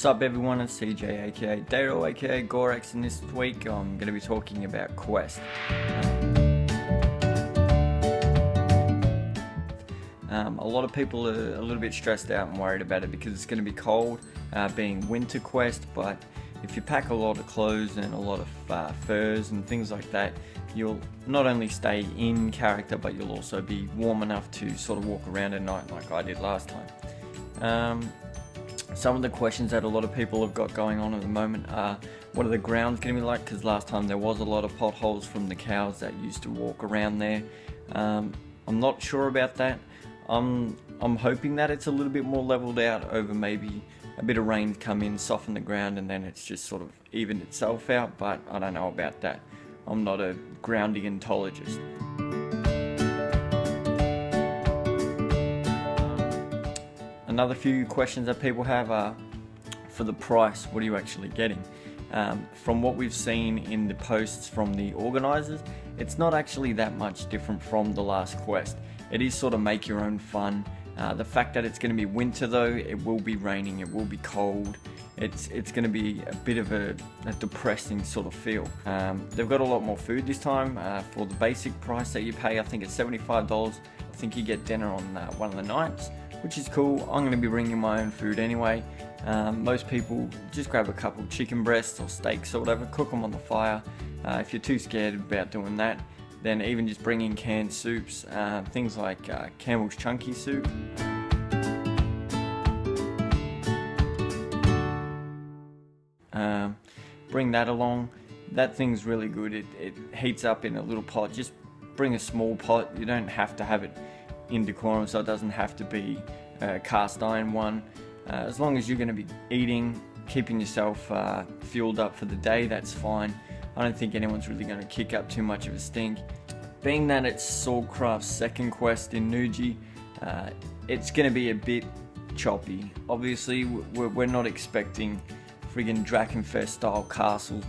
What's up everyone, it's CJ aka Daro aka Gorex, and this week I'm going to be talking about Quest. A lot of people are a little bit stressed out and worried about it because it's going to be cold, being winter Quest, but if you pack a lot of clothes and a lot of furs and things like that, you'll not only stay in character, but you'll also be warm enough to sort of walk around at night like I did last time. Some of the questions that a lot of people have got going on at the moment are, what are the grounds going to be like? Because last time there was a lot of potholes from the cows that used to walk around there. I'm not sure about that. I'm hoping that it's a little bit more leveled out over maybe a bit of rain come in, soften the ground, and then it's just sort of evened itself out, but I don't know about that. I'm not a groundingentologist. Another few questions that people have are, for the price, what are you actually getting? From what we've seen in the posts from the organisers, it's not actually that much different from the last quest. It is sort of make your own fun. The fact that it's going to be winter though, it will be raining, it will be cold, it's going to be a bit of a depressing sort of feel. They've got a lot more food this time. For the basic price that you pay, I think it's $75. I think you get dinner on one of the nights, which is cool. I'm going to be bringing my own food anyway. Most people just grab a couple chicken breasts or steaks or whatever, cook them on the fire. If you're too scared about doing that, then even just bring in canned soups, things like Campbell's Chunky Soup. Bring that along. That thing's really good. It heats up in a little pot. Just bring a small pot. You don't have to have it in decorum, so it doesn't have to be a cast iron one. As long as you're going to be eating, keeping yourself fueled up for the day, that's fine. I don't think anyone's really going to kick up too much of a stink. Being that it's Swordcraft's second quest in Nuji, it's going to be a bit choppy. Obviously, we're not expecting friggin' Drakenfest style castle.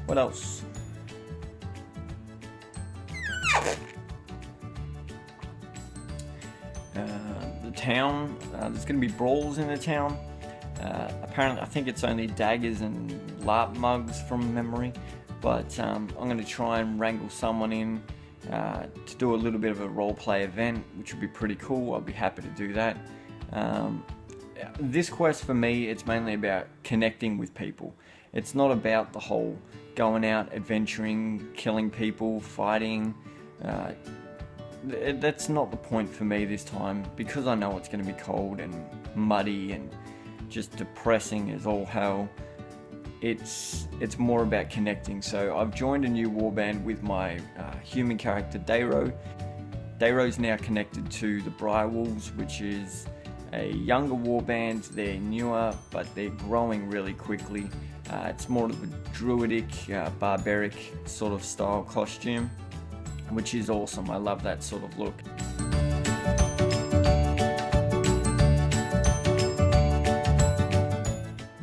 What else? The town, there's going to be brawls in the town. Apparently, I think it's only daggers and LarpA mugs from memory, but I'm going to try and wrangle someone in to do a little bit of a roleplay event, which would be pretty cool. I'll be happy to do that. This quest for me, it's mainly about connecting with people. It's not about the whole going out, adventuring, killing people, fighting. That's not the point for me this time, because I know it's going to be cold and muddy and just depressing as all hell. It's more about connecting. So I've joined a new warband with my human character Daro. Daro's now connected to the Briarwolves, which is a younger warband. They're newer, but they're growing really quickly. It's more of a druidic, barbaric sort of style costume, which is awesome. I love that sort of look.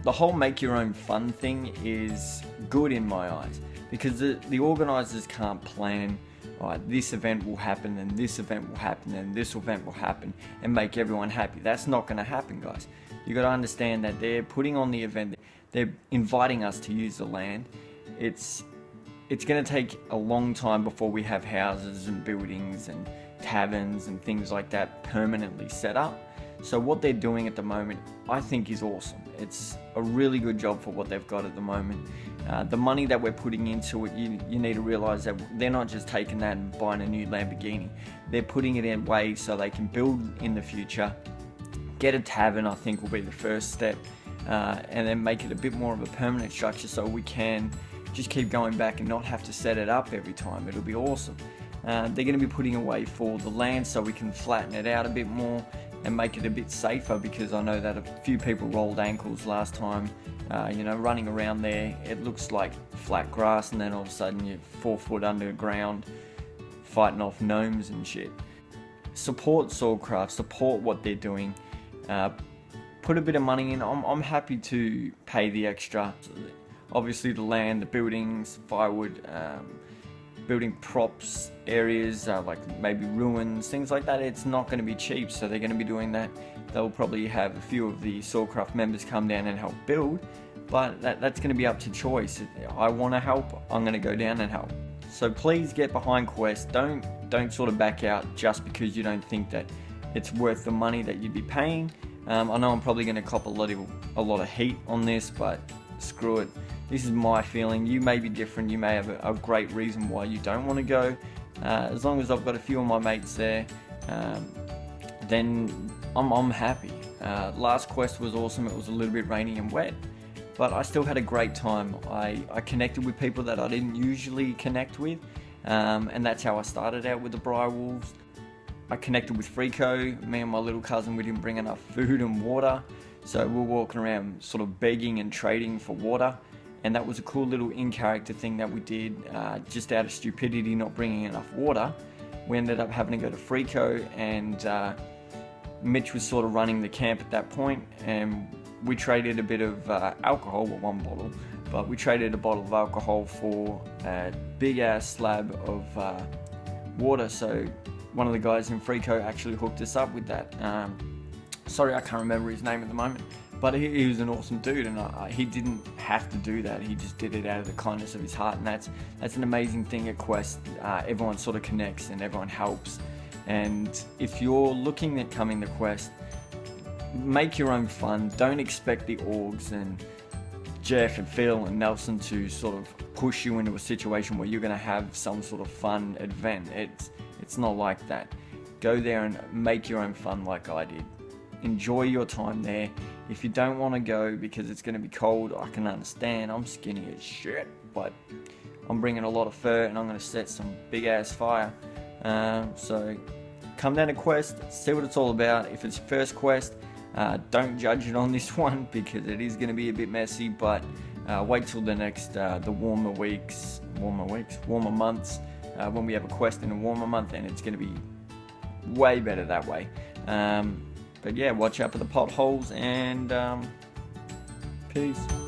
The whole make your own fun thing is good in my eyes, because the organisers can't plan, right, this event will happen and this event will happen and this event will happen and make everyone happy. That's not going to happen, guys. You got to understand that they're putting on the event, they're inviting us to use the land. It's going to take a long time before we have houses and buildings and taverns and things like that permanently set up. So what they're doing at the moment, I think, is awesome. It's a really good job for what they've got at the moment. The money that we're putting into it, you need to realize that they're not just taking that and buying a new Lamborghini. They're putting it in ways so they can build in the future. Get a tavern, I think, will be the first step, and then make it a bit more of a permanent structure so we can just keep going back and not have to set it up every time. It'll be awesome. They're going to be putting away for the land so we can flatten it out a bit more and make it a bit safer, because I know that a few people rolled ankles last time, running around there. It looks like flat grass, and then all of a sudden you're 4 foot underground fighting off gnomes and shit. Support Swordcraft, support what they're doing. Put a bit of money in. I'm happy to pay the extra. Obviously the land, the buildings, firewood, building props areas, like maybe ruins, things like that. It's not going to be cheap, so they're going to be doing that. they'll probably have a few of the Swordcraft members come down and help build, but that's going to be up to choice. I want to help, I'm going to go down and help. So please get behind quests. Don't sort of back out just because you don't think that it's worth the money that you'd be paying. I know I'm probably going to cop a lot of heat on this, but screw it. This is my feeling. You may be different. You may have a great reason why you don't want to go. As long as I've got a few of my mates there, then I'm happy. Last quest was awesome. It was a little bit rainy and wet, but I still had a great time. I connected with people that I didn't usually connect with, and that's how I started out with the Briar Wolves. I connected with Frico. Me and my little cousin, we didn't bring enough food and water, so we're walking around sort of begging and trading for water, and that was a cool little in-character thing that we did, just out of stupidity not bringing enough water. We ended up having to go to Frico, and Mitch was sort of running the camp at that point, and we traded a bit of alcohol, well, one bottle, but we traded a bottle of alcohol for a big ass slab of water. So one of the guys in Frico actually hooked us up with that. Sorry, I can't remember his name at the moment, but he was an awesome dude, and he didn't have to do that. He just did it out of the kindness of his heart, and that's an amazing thing at Quest. Everyone sort of connects and everyone helps. And if you're looking at coming to Quest, make your own fun. Don't expect the orgs and Jeff and Phil and Nelson to sort of push you into a situation where you're going to have some sort of fun event. It's not like that. Go there and make your own fun like I did. Enjoy your time there. If you don't want to go because it's going to be cold, I can understand. I'm skinny as shit, but I'm bringing a lot of fur and I'm going to set some big ass fire. So come down to Quest, see what it's all about. If it's your first quest, don't judge it on this one because it is going to be a bit messy, but wait till the next, the warmer months, when we have a quest in a warmer month, and it's going to be way better that way. But yeah, watch out for the potholes, and peace.